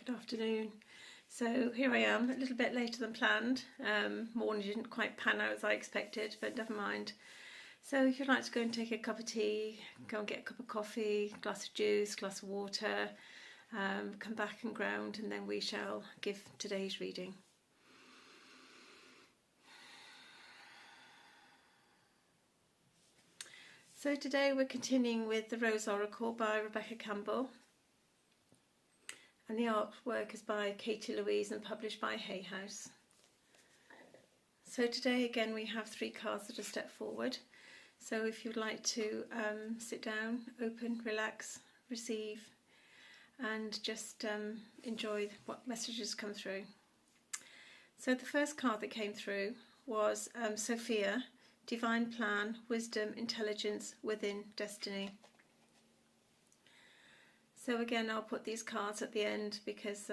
Good afternoon. So here I am, a little bit later than planned. Morning didn't quite pan out as I expected, but never mind. So if you'd like to go and take a cup of tea, go and get a cup of coffee, glass of juice, glass of water, come back and ground, and then we shall give today's reading. So today we're continuing with the Rose Oracle by Rebecca Campbell. And the artwork is by Katie Louise and published by Hay House. So today again we have 3 cards that are stepped forward. So if you'd like to sit down, open, relax, receive, and just enjoy what messages come through. So the first card that came through was Sophia, Divine Plan, Wisdom, Intelligence Within Destiny. So again, I'll put these cards at the end because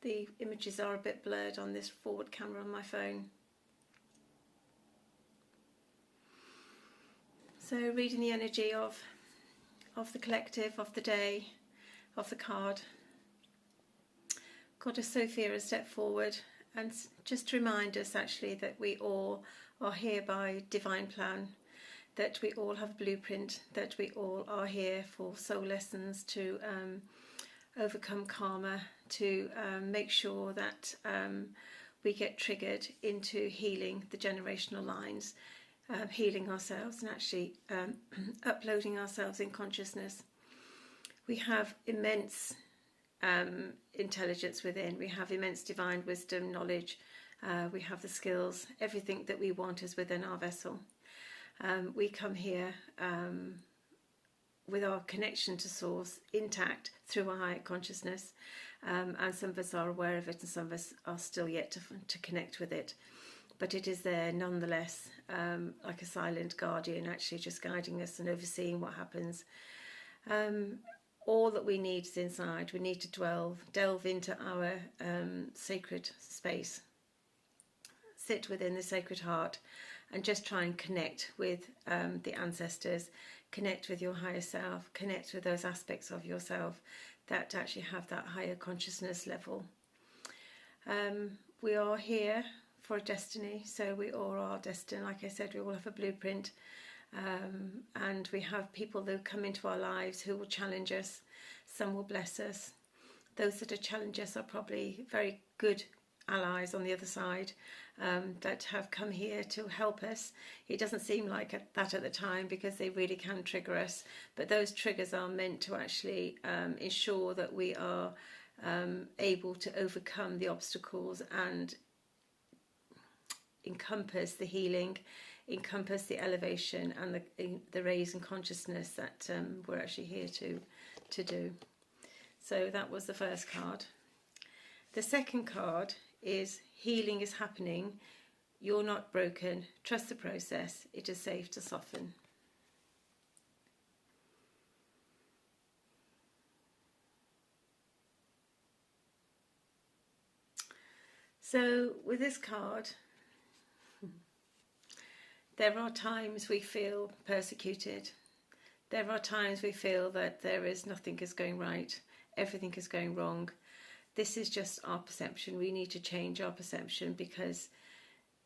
the images are a bit blurred on this forward camera on my phone. So reading the energy of the collective, of the day, of the card. Goddess Sophia has stepped forward, and just to remind us actually that we all are here by divine plan, that we all have a blueprint, that we all are here for soul lessons to overcome karma, to make sure that we get triggered into healing the generational lines, healing ourselves and actually uploading ourselves in consciousness. We have immense intelligence within, we have immense divine wisdom, knowledge, we have the skills, everything that we want is within our vessel. We come here with our connection to Source intact through our higher consciousness, and some of us are aware of it and some of us are still yet to connect with it. But it is there nonetheless, like a silent guardian, actually just guiding us and overseeing what happens. All that we need is inside. We need to delve into our sacred space, sit within the sacred heart, and just try and connect with the ancestors, connect with your higher self, connect with those aspects of yourself that actually have that higher consciousness level. We are here for a destiny, so we all are destined. Like I said, we all have a blueprint, and we have people that come into our lives who will challenge us. Some will bless us. Those that challenge us are probably very good allies on the other side, that have come here to help us. It doesn't seem like that at the time because they really can trigger us, but those triggers are meant to actually ensure that we are able to overcome the obstacles and encompass the healing, encompass the elevation and the raise in consciousness that we're actually here to do. So that was the first card. The second card is healing is happening, you're not broken, trust the process, it is safe to soften. So with this card, there are times we feel persecuted, there are times we feel that nothing is going right, everything is going wrong. This is just our perception. We need to change our perception because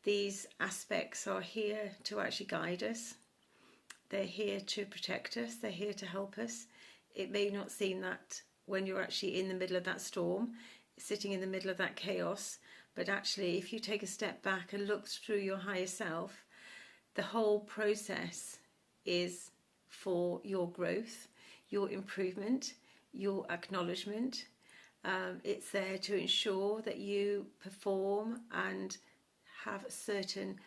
these aspects are here to actually guide us. They're here to protect us. They're here to help us. It may not seem that when you're actually in the middle of that storm, sitting in the middle of that chaos, but actually if you take a step back and look through your higher self, the whole process is for your growth, your improvement, your acknowledgement. It's there to ensure that you perform and have certain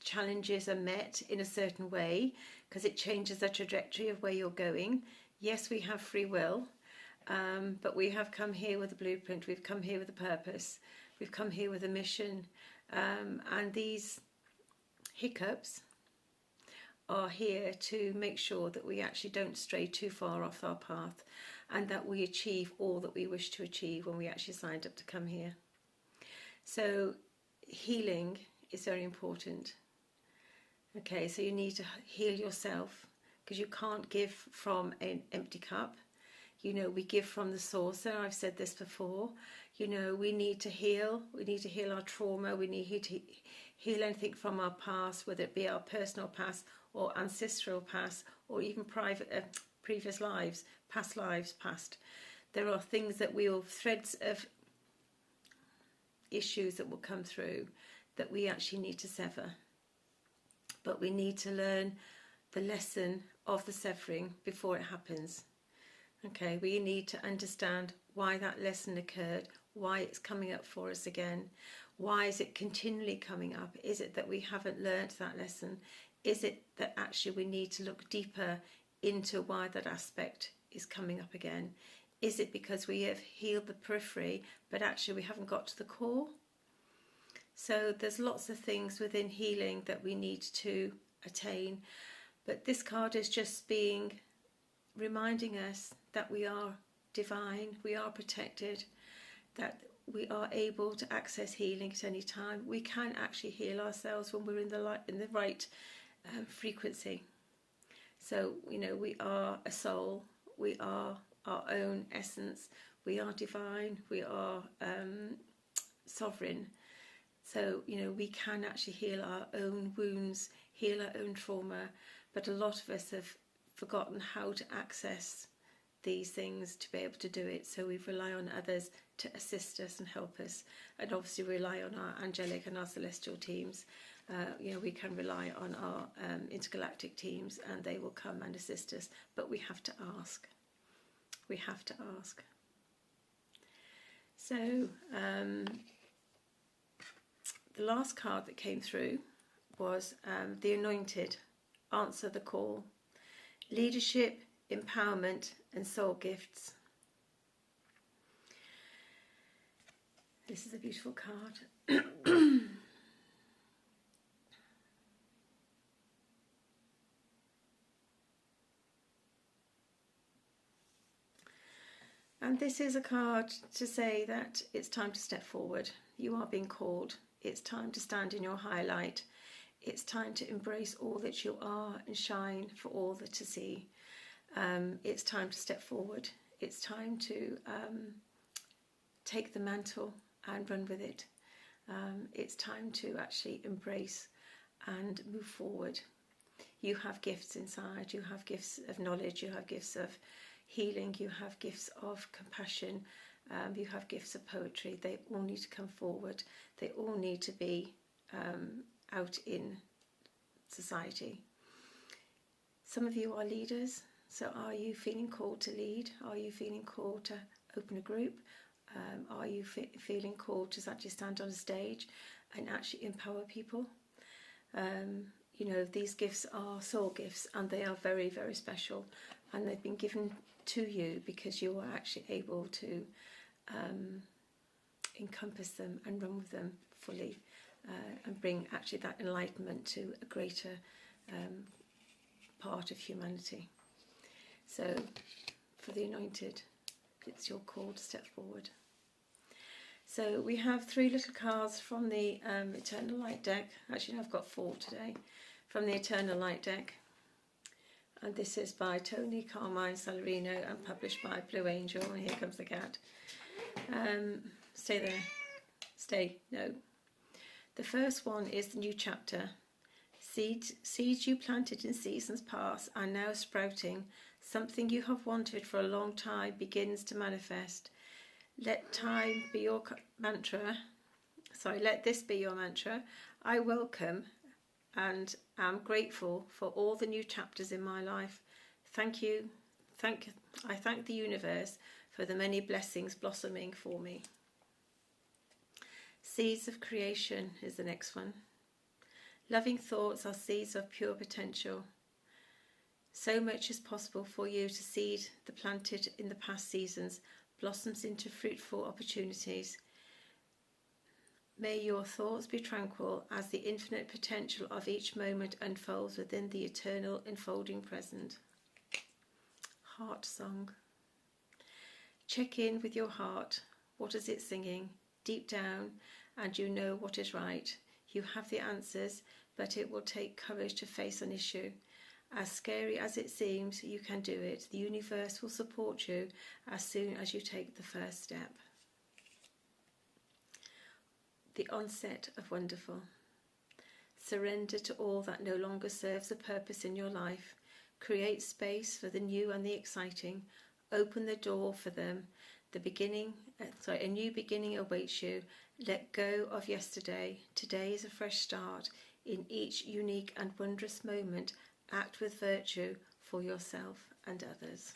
challenges are met in a certain way, because it changes the trajectory of where you're going. Yes, we have free will, but we have come here with a blueprint, we've come here with a purpose, we've come here with a mission, and these hiccups are here to make sure that we actually don't stray too far off our path and that we achieve all that we wish to achieve when we actually signed up to come here. So healing is very important. Okay, so you need to heal yourself because you can't give from an empty cup. You know, we give from the saucer. I've said this before. You know, we need to heal. We need to heal our trauma. We need to heal anything from our past, whether it be our personal past or ancestral past, or even previous lives, past. There are things that threads of issues that will come through that we actually need to sever. But we need to learn the lesson of the severing before it happens. Okay, we need to understand why that lesson occurred, why it's coming up for us again. Why is it continually coming up? Is it that we haven't learned that lesson? Is it that actually we need to look deeper into why that aspect is coming up again? Is it because we have healed the periphery, but actually we haven't got to the core? So there's lots of things within healing that we need to attain. But this card is just reminding us that we are divine, we are protected, that we are able to access healing at any time. We can actually heal ourselves when we're in the right frequency. So, you know, we are a soul, we are our own essence, we are divine, we are sovereign. So, you know, we can actually heal our own wounds, heal our own trauma, but a lot of us have forgotten how to access these things to be able to do it. So we rely on others to assist us and help us, and obviously rely on our angelic and our celestial teams. You know, we can rely on our intergalactic teams, and they will come and assist us, but we have to ask. We have to ask. So the last card that came through was the Anointed. Answer the call. Leadership, empowerment and soul gifts. This is a beautiful card. And this is a card to say that it's time to step forward. You are being called. It's time to stand in your highlight. It's time to embrace all that you are and shine for all that to see. It's time to step forward. It's time to take the mantle and run with it. It's time to actually embrace and move forward. You have gifts inside. You have gifts of knowledge. You have gifts of healing. You have gifts of compassion. You have gifts of poetry. They all need to come forward. They all need to be out in society. Some of you are leaders. So are you feeling called to lead? Are you feeling called to open a group? Are you feeling called to actually stand on a stage and actually empower people? You know, these gifts are soul gifts, and they are very, very special, and they've been given to you because you are actually able to encompass them and run with them fully, and bring actually that enlightenment to a greater part of humanity. So for the Anointed, it's your call to step forward. So we have 3 little cards from the Eternal Light deck. Actually, no, I've got 4 today. From the Eternal Light deck. And this is by Tony Carmine Salarino and published by Blue Angel. And here comes the cat. Stay there. Stay. No. The first one is the new chapter. Seeds you planted in seasons past are now sprouting. Something you have wanted for a long time begins to manifest. Let time be your mantra. Let this be your mantra. I welcome and am grateful for all the new chapters in my life. Thank you. I thank the universe for the many blessings blossoming for me. Seeds of creation is the next one. Loving thoughts are seeds of pure potential. So much is possible for you to seed the planted in the past seasons blossoms into fruitful opportunities. May your thoughts be tranquil as the infinite potential of each moment unfolds within the eternal unfolding present. Heart song. Check in with your heart. What is it singing? Deep down, and you know what is right. You have the answers, but it will take courage to face an issue. As scary as it seems, you can do it. The universe will support you as soon as you take the first step. The onset of wonderful. Surrender to all that no longer serves a purpose in your life. Create space for the new and the exciting. Open the door for them. A new beginning awaits you. Let go of yesterday. Today is a fresh start. In each unique and wondrous moment, act with virtue for yourself and others.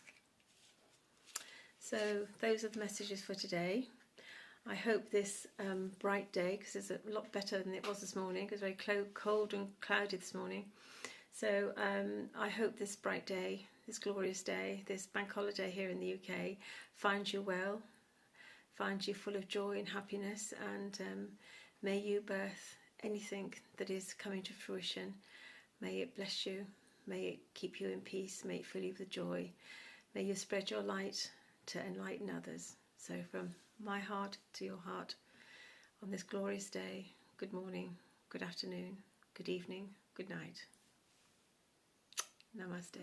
So those are the messages for today. I hope this bright day, because it's a lot better than it was this morning, because it was very cold and cloudy this morning. So I hope this bright day, this glorious day, this bank holiday here in the UK finds you well, finds you full of joy and happiness, and may you birth anything that is coming to fruition. May it bless you, may it keep you in peace, may it fill you with joy, may you spread your light to enlighten others. So from my heart to your heart, on this glorious day, good morning, good afternoon, good evening, good night. Namaste.